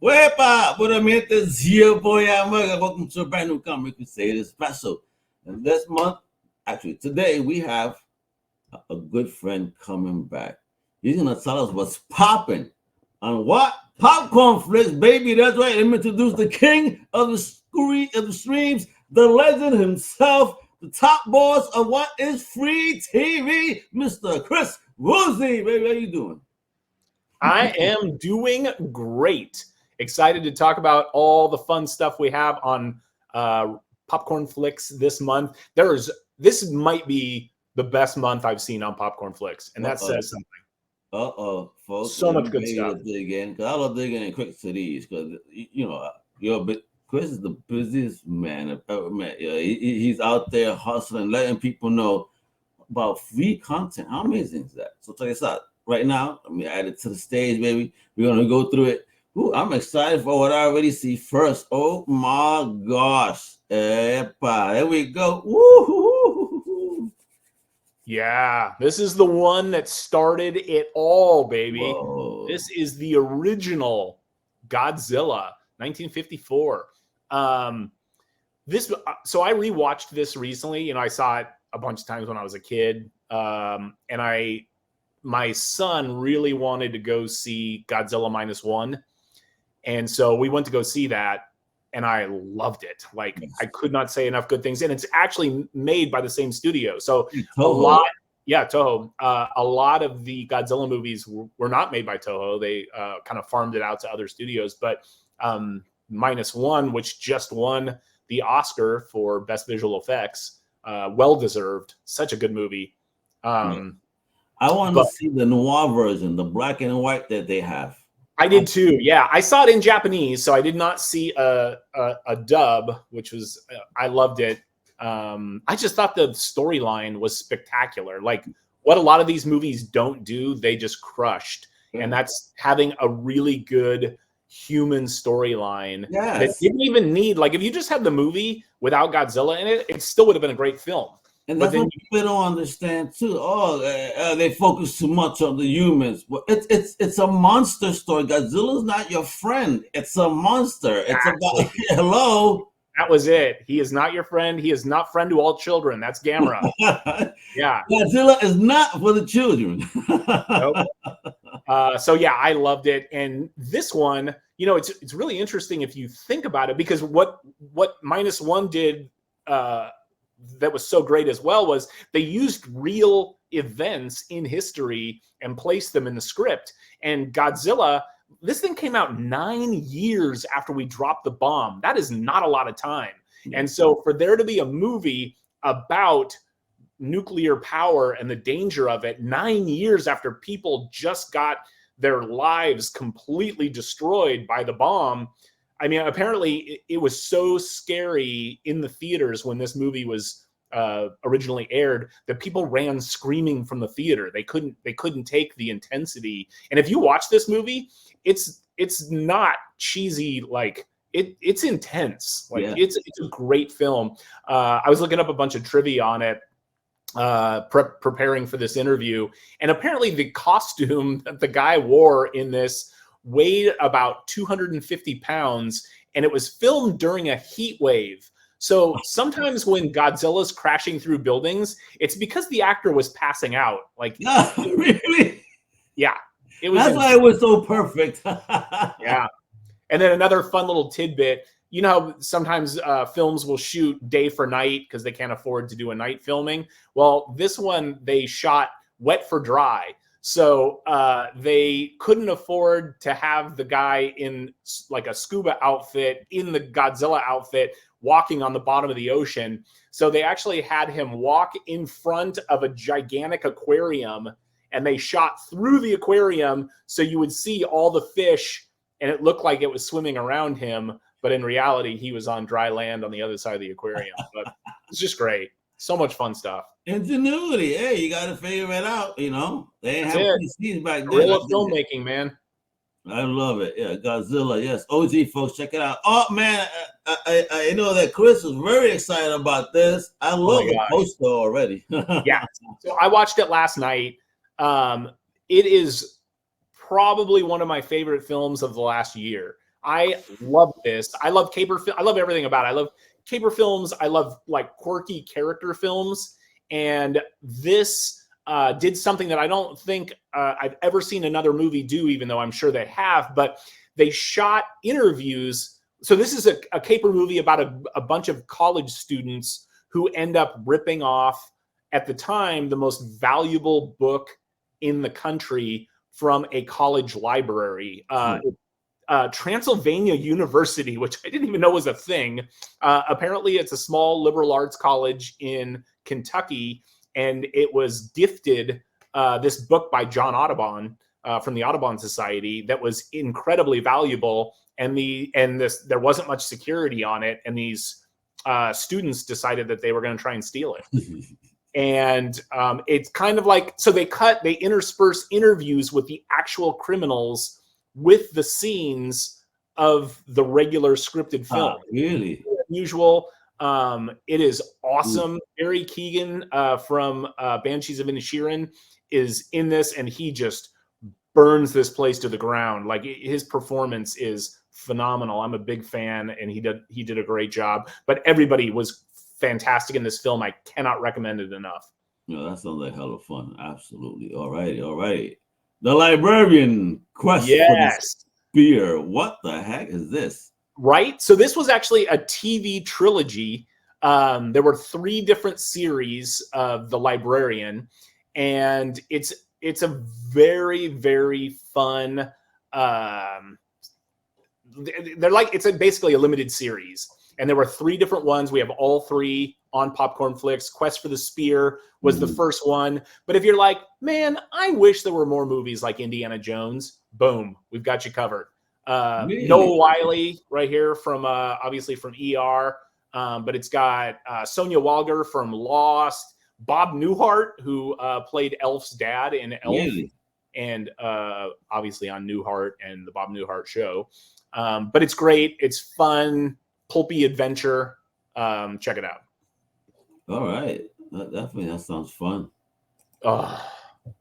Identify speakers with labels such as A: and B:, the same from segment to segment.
A: Wepa, Bonamente, Zio Boyama. Welcome to a brand new Comic Crusaders special. And this month, actually today, we have a good friend coming back. He's gonna tell us what's popping on what Popcornflix, baby. That's right. Let me introduce the king of the screen of the streams, the legend himself, the top boss of what is free TV, Mr. Chris Woozy. Baby, how you doing?
B: I am doing great. Excited to talk about all the fun stuff we have on Popcornflix this month. This might be the best month I've seen on Popcornflix, and that says something.
A: Folks.
B: So much good stuff.
A: Dig in, because I love digging in quick to these, because you're a bit. Chris is the busiest man I've ever met. Yeah, he's out there hustling, letting people know about free content. How amazing is that? So check this out. Right now, let me add it to the stage, baby. We're gonna go through it. Ooh, I'm excited for what I already see first. Oh my gosh. Epa, there we go. Woo-hoo-hoo-hoo-hoo.
B: Yeah, this is the one that started it all, baby.
A: Whoa.
B: This is the original Godzilla, 1954. So I rewatched this recently. You know, I saw it a bunch of times when I was a kid, and my son really wanted to go see Godzilla -1, and so we went to go see that, and I loved it. Like, I could not say enough good things, and it's actually made by the same studio. So
A: Toho.
B: Toho. A lot of the Godzilla movies were not made by Toho. They kind of farmed it out to other studios. But -1, which just won the Oscar for Best Visual Effects, well deserved. Such a good movie.
A: I want to see the noir version, the black and white that they have.
B: I did too. Yeah, I saw it in Japanese, so I did not see a dub, which was I loved it. I just thought the storyline was spectacular. Like, what a lot of these movies don't do, they just crushed. And that's having a really good human storyline that didn't even need, like, if you just had the movie without Godzilla in it, it still would have been a great film.
A: And that's what people don't understand too. They focus too much on the humans. But it's a monster story. Godzilla's not your friend. It's a monster. It's about hello.
B: That was it. He is not your friend. He is not friend to all children. That's Gamera. Yeah.
A: Godzilla is not for the children.
B: Nope. So yeah, I loved it. And this one, you know, it's really interesting if you think about it, because what -1 did that was so great as well was they used real events in history and placed them in the script. And Godzilla, this thing came out 9 years after we dropped the bomb. That is not a lot of time. And so for there to be a movie about nuclear power and the danger of it 9 years after people just got their lives completely destroyed by the bomb, I mean, apparently it was so scary in the theaters when this movie was originally aired that people ran screaming from the theater. They couldn't take the intensity. And if you watch this movie, it's not cheesy. Like, it's intense. Like, it's a great film. I was looking up a bunch of trivia on it, preparing for this interview, and apparently the costume that the guy wore in this weighed about 250 pounds, and it was filmed during a heat wave. So sometimes when Godzilla's crashing through buildings, it's because the actor was passing out. Like,
A: really?
B: Yeah. It was.
A: That's why it was so perfect.
B: Yeah. And then another fun little tidbit, you know how sometimes films will shoot day for night because they can't afford to do a night filming? Well, this one they shot wet for dry. So they couldn't afford to have the guy in like a scuba outfit, in the Godzilla outfit, walking on the bottom of the ocean. So they actually had him walk in front of a gigantic aquarium, and they shot through the aquarium so you would see all the fish, and it looked like it was swimming around him. But in reality, he was on dry land on the other side of the aquarium. But it's just great. So much fun stuff.
A: Ingenuity. Hey, you got to figure it out, you know. They didn't have PCs back then.
B: Guerrilla filmmaking, man.
A: I love it. Yeah, Godzilla. Yes. OG, folks, check it out. Oh, man, I know that Chris was very excited about this. I love the poster already.
B: Yeah. So I watched it last night. It is probably one of my favorite films of the last year. I love this. I love I love everything about it. I love caper films. I love like quirky character films. And this did something that I don't think I've ever seen another movie do, even though I'm sure they have. But they shot interviews. So this is a caper movie about a bunch of college students who end up ripping off, at the time, the most valuable book in the country from a college library. Transylvania University, which I didn't even know was a thing. Apparently, it's a small liberal arts college in Kentucky, and it was gifted this book by John Audubon from the Audubon Society that was incredibly valuable. And there wasn't much security on it, and these students decided that they were going to try and steal it. And it's kind of like, so they intersperse interviews with the actual criminals with the scenes of the regular scripted film.
A: Really?
B: Usual. It is awesome. Barry Keoghan from Banshees of Inisherin is in this, and he just burns this place to the ground. Like, his performance is phenomenal. I'm a big fan, and he did a great job. But everybody was fantastic in this film. I cannot recommend it enough.
A: No, that sounds like hella fun. Absolutely. All right. The Librarian Quest for the Spear. What the heck is this?
B: Right. So this was actually a TV trilogy. There were 3 different series of The Librarian, and it's a very, very fun. It's basically a limited series. And there were 3 different ones. We have all 3 on Popcornflix. Quest for the Spear was the first one. But if you're like, man, I wish there were more movies like Indiana Jones, boom, we've got you covered.
A: Really?
B: Noah Wiley right here from obviously from ER. But it's got Sonia Walger from Lost, Bob Newhart, who played Elf's dad in Elf,
A: really?
B: And obviously on Newhart and the Bob Newhart Show. But it's great. It's fun. Pulpy adventure. Check it out.
A: All right. That sounds fun.
B: Oh.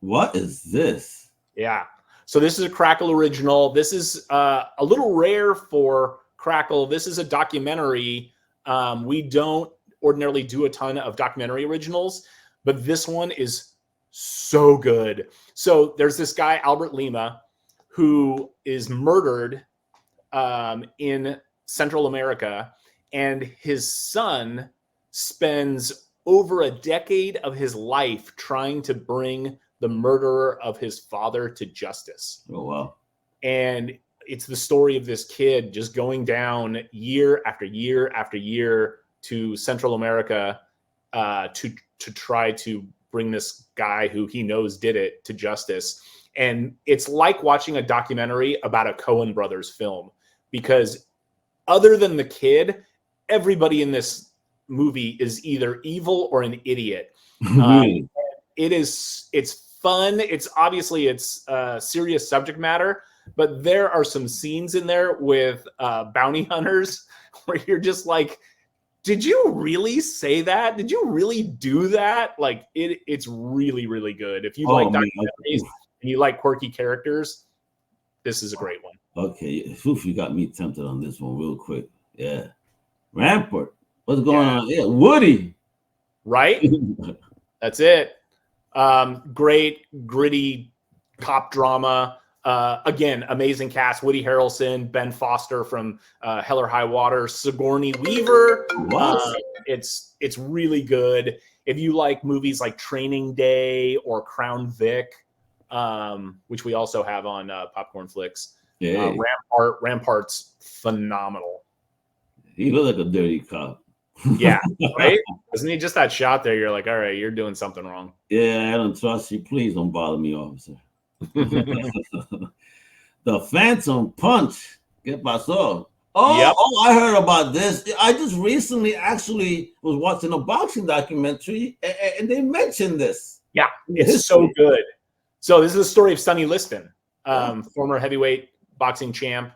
A: What is this?
B: Yeah. So this is a Crackle original. This is a little rare for Crackle. This is a documentary. We don't ordinarily do a ton of documentary originals, but this one is so good. So there's this guy, Albert Lima, who is murdered in Central America, and his son spends over a decade of his life trying to bring the murderer of his father to justice.
A: Oh, wow.
B: And it's the story of this kid just going down year after year after year to Central America to try to bring this guy who he knows did it to justice. And it's like watching a documentary about a Coen Brothers film, because other than the kid, everybody in this movie is either evil or an idiot.
A: Really?
B: It's fun. It's serious subject matter, but there are some scenes in there with bounty hunters where you're just like, did you really say that? Did you really do that? Like, it's really, really good. If you like documentaries and you like quirky characters, this is a great one.
A: Okay, you got me tempted on this one real quick. Yeah. Rampart. What's going on? Yeah, Woody.
B: Right? That's it. Great, gritty cop drama. Again, amazing cast. Woody Harrelson, Ben Foster from Hell or High Water, Sigourney Weaver. It's really good. If you like movies like Training Day or Crown Vic, which we also have on Popcornflix.
A: Yeah.
B: Rampart's phenomenal.
A: He looked like a dirty cop.
B: Yeah, right? Isn't he just that shot there? You're like, all right, you're doing something wrong.
A: Yeah, I don't trust you. Please don't bother me, officer. The Phantom Punch. ¿Qué pasó? Oh, I heard about this. I just recently actually was watching a boxing documentary, and they mentioned this.
B: Yeah, it's so good. So this is the story of Sonny Liston, former heavyweight boxing champ.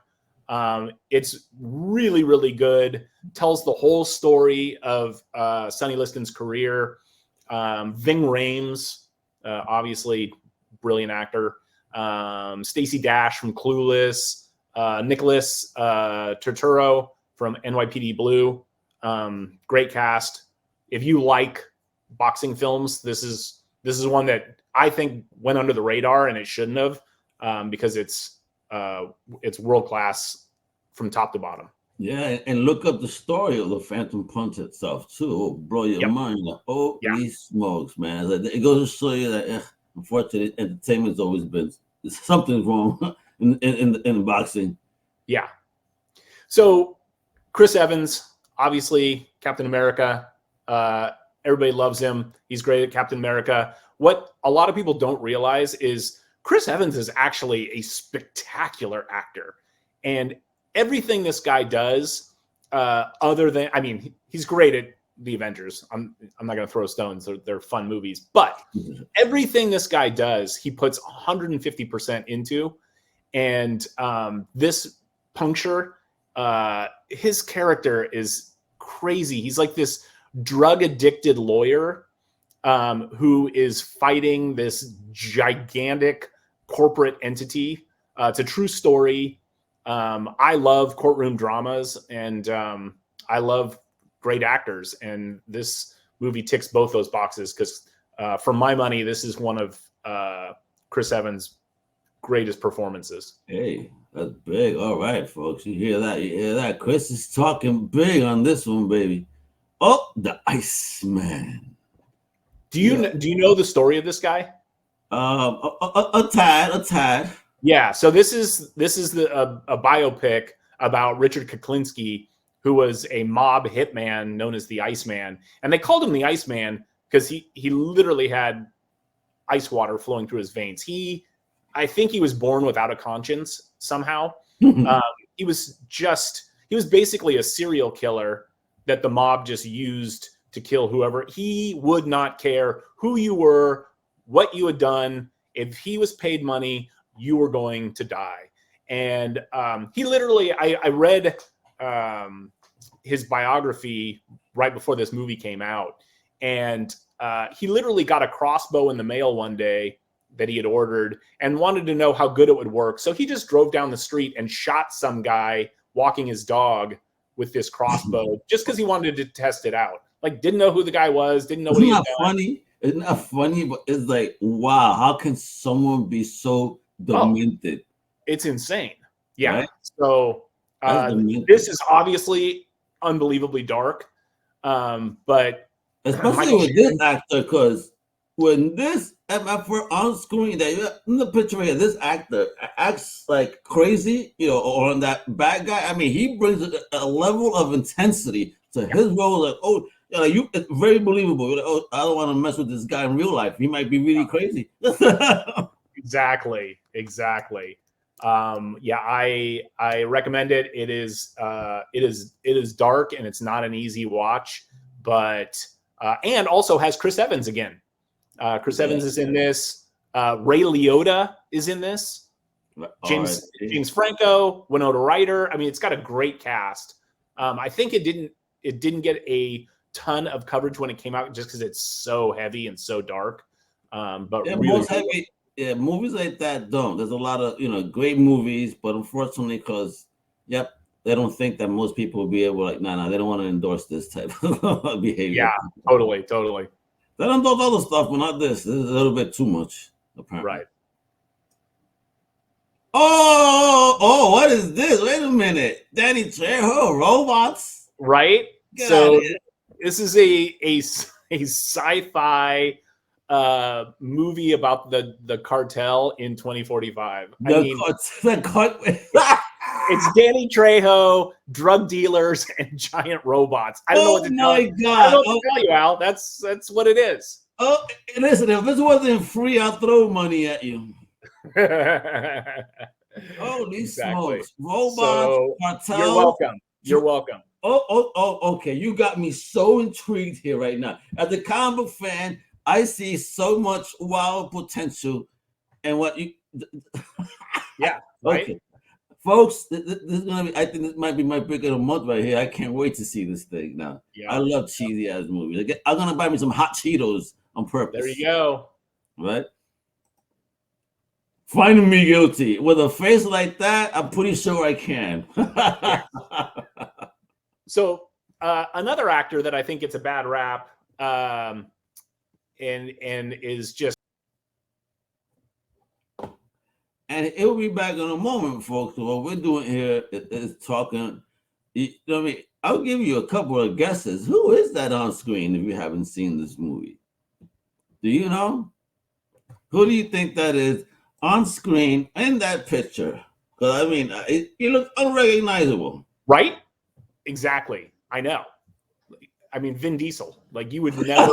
B: It's really, really good. Tells the whole story of Sonny Liston's career. Ving Rhames, obviously brilliant actor. Stacey Dash from Clueless. Nicholas Turturro from NYPD Blue. Great cast. If you like boxing films, this is one that I think went under the radar, and it shouldn't have, because it's world class from top to bottom.
A: Yeah, and look up the story of the Phantom Punch itself too. It'll blow your mind. Like, holy smokes, man! It goes to show you that, unfortunately, entertainment's always been something wrong in boxing.
B: Yeah. So Chris Evans, obviously Captain America. Everybody loves him. He's great at Captain America. What a lot of people don't realize is Chris Evans is actually a spectacular actor, and everything this guy does, other than, I mean, he's great at the Avengers. I'm not going to throw stones. They're fun movies, but everything this guy does, he puts 150% into. And this Puncture, his character is crazy. He's like this drug addicted lawyer who is fighting this gigantic corporate entity. It's a true story. I love courtroom dramas, and I love great actors. And this movie ticks both those boxes because, for my money, this is one of Chris Evans' greatest performances.
A: Hey, that's big. All right, folks. You hear that? You hear that? Chris is talking big on this one, baby. Oh, the Iceman.
B: Do you know the story of this guy?
A: A tad.
B: Yeah. So this is a biopic about Richard Kuklinski, who was a mob hitman known as the Iceman, and they called him the Iceman because he literally had ice water flowing through his veins. I think he was born without a conscience somehow. He was basically a serial killer that the mob just used to kill whoever. He would not care who you were, what you had done. If he was paid money, you were going to die. And he literally, I read his biography right before this movie came out. And he literally got a crossbow in the mail one day that he had ordered and wanted to know how good it would work. So he just drove down the street and shot some guy walking his dog with this crossbow just because he wanted to test it out. Like, didn't know who the guy was, didn't know what he had done.
A: Funny? Isn't that funny? But it's like, wow, how can someone be so demented?
B: It's insane. Yeah.
A: Right?
B: So this is obviously unbelievably dark. But
A: especially with this actor, because when this on screen, that in the picture right here, this actor acts like crazy, or on that bad guy. I mean, he brings a level of intensity to his role. Like, it's very believable. Oh, I don't want to mess with this guy in real life. He might be really crazy.
B: Exactly. I recommend it. It is dark, and it's not an easy watch, but and also has Chris Evans again. Chris Evans is in this. Ray Liotta is in this. James Franco, Winona Ryder. I mean, it's got a great cast. I think it didn't get a ton of coverage when it came out just because it's so heavy and so dark. But really
A: heavy. Yeah, movies like that don't. There's a lot of great movies, but unfortunately, because they don't think that most people will be able they don't want to endorse this type of behavior.
B: Yeah, totally.
A: They don't endorse other stuff, but not this. This is a little bit too much, apparently.
B: Right.
A: Oh, what is this? Wait a minute. Danny Trejo, robots.
B: Right? So this is a sci-fi movie about the cartel in 2045. It's Danny Trejo, drug dealers, and giant robots. I don't know what to tell you.
A: God.
B: I don't know what to tell you, Al. That's what it is.
A: Oh, listen, if this wasn't free, I'll throw money at you. Holy smokes. Robots, cartel.
B: You're welcome.
A: Okay. You got me so intrigued here right now. As a comic book fan, I see so much wild potential and what you
B: right.
A: Okay. Folks, this is gonna be, I think this might be my pick of the month right here. I can't wait to see this thing now. I love cheesy ass movies. I'm gonna buy me some hot Cheetos on purpose.
B: There you go.
A: Right? Finding me guilty with a face like that, I'm pretty sure I can.
B: Yeah. So another actor that I think gets a bad rap, and is just.
A: And it will be back in a moment, folks. What we're doing here is talking. You know what I mean? I'll give you a couple of guesses. Who is that on screen if you haven't seen this movie? Do you know? Who do you think that is on screen in that picture? Because I mean, it looks unrecognizable.
B: Right? Exactly. I know. I mean, Vin Diesel. Like, you would never.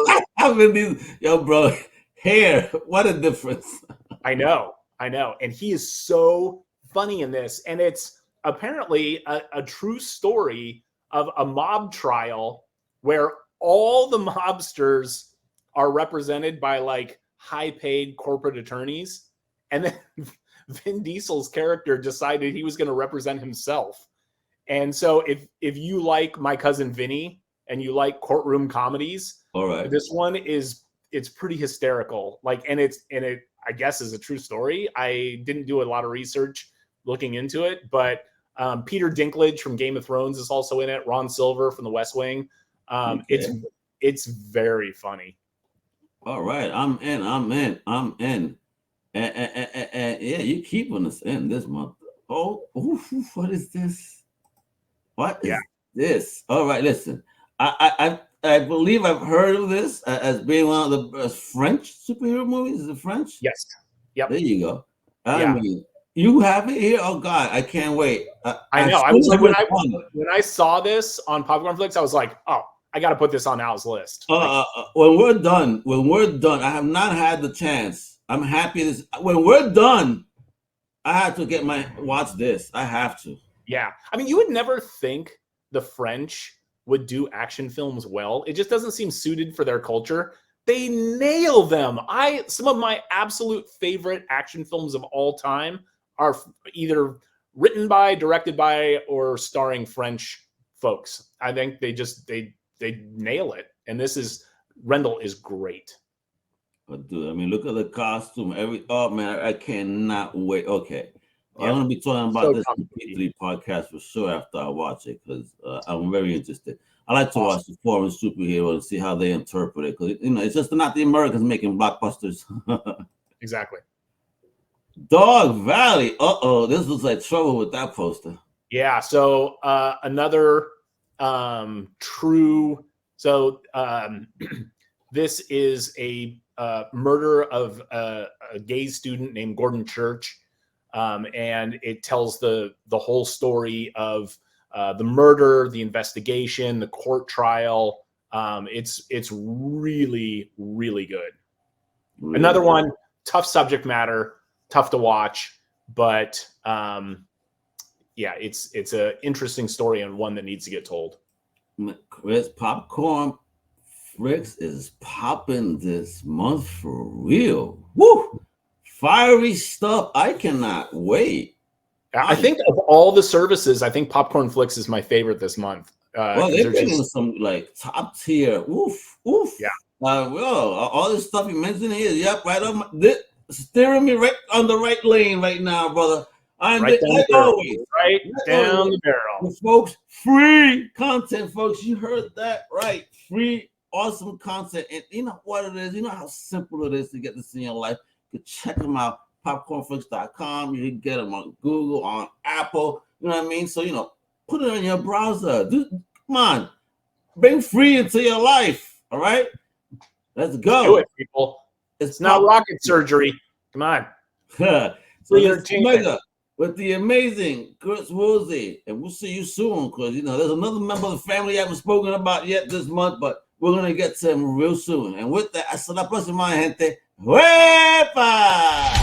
A: Yo, bro, hair. What a difference.
B: I know. And he is so funny in this. And it's apparently a true story of a mob trial where all the mobsters are represented by like high-paid corporate attorneys. And then Vin Diesel's character decided he was going to represent himself. And so if you like My Cousin Vinny and you like courtroom comedies,
A: all right,
B: this one it's pretty hysterical. Like, and it I guess is a true story. I didn't do a lot of research looking into it, but Peter Dinklage from Game of Thrones is also in it. Ron Silver from The West Wing. Okay. It's very funny.
A: All right, I'm in. And yeah, you keeping us in this month. Oh, what is this? What is this? All right, listen. I believe I've heard of this as being one of the French superhero movies. Is it French?
B: Yes. Yep.
A: There you go. I mean, you have it here. Oh God, I can't wait.
B: I know. I was like, when I saw this on Popcornflix, I was like, oh, I got to put this on Al's list.
A: When we're done, I have not had the chance. I'm happy. When we're done, I have to watch this. I have to.
B: Yeah. I mean, you would never think the French would do action films well. It just doesn't seem suited for their culture. They nail them. Some of my absolute favorite action films of all time are either written by, directed by, or starring French folks. I think they nail it. And Rendell is great.
A: But dude, I mean, look at the costume. Oh man, I cannot wait. Okay. I'm going to be talking about this completely podcast for sure after I watch it, because I'm very interested. I like to watch the foreign superhero and see how they interpret it, because it's just not the Americans making blockbusters.
B: Exactly.
A: Dog Valley. This looks like trouble with that poster.
B: Yeah. So another true. So this is a murder of a gay student named Gordon Church. And it tells the whole story of the murder, the investigation, the court trial. It's really, really good. Really? Another one, tough subject matter, tough to watch, but yeah, it's an interesting story and one that needs to get told.
A: Chris, Popcornflix is popping this month for real. Woo! Fiery stuff. I cannot wait.
B: I think of all the services, I think Popcornflix is my favorite this month.
A: Well, they're bringing some like top tier. Oof.
B: Yeah.
A: Well, all this stuff you mentioned here. Yep, right on. Steering me right on the right lane right now, brother. I'm right down
B: the barrel.
A: Folks, free content, folks. You heard that right. Free, awesome content. And you know what it is. You know how simple it is to get this in your life. You can check them out, popcornflix.com. You can get them on Google, on Apple. You know what I mean? So, put it on your browser. Come on. Bring free into your life. All right? Let's go.
B: Do it, people. It's not rocket surgery. Come on.
A: So let's mega with the amazing Chris Woolsey. And we'll see you soon, because, there's another member of the family I haven't spoken about yet this month, but we're going to get to him real soon. And with that, hasta la próxima, gente. ¡Huepa!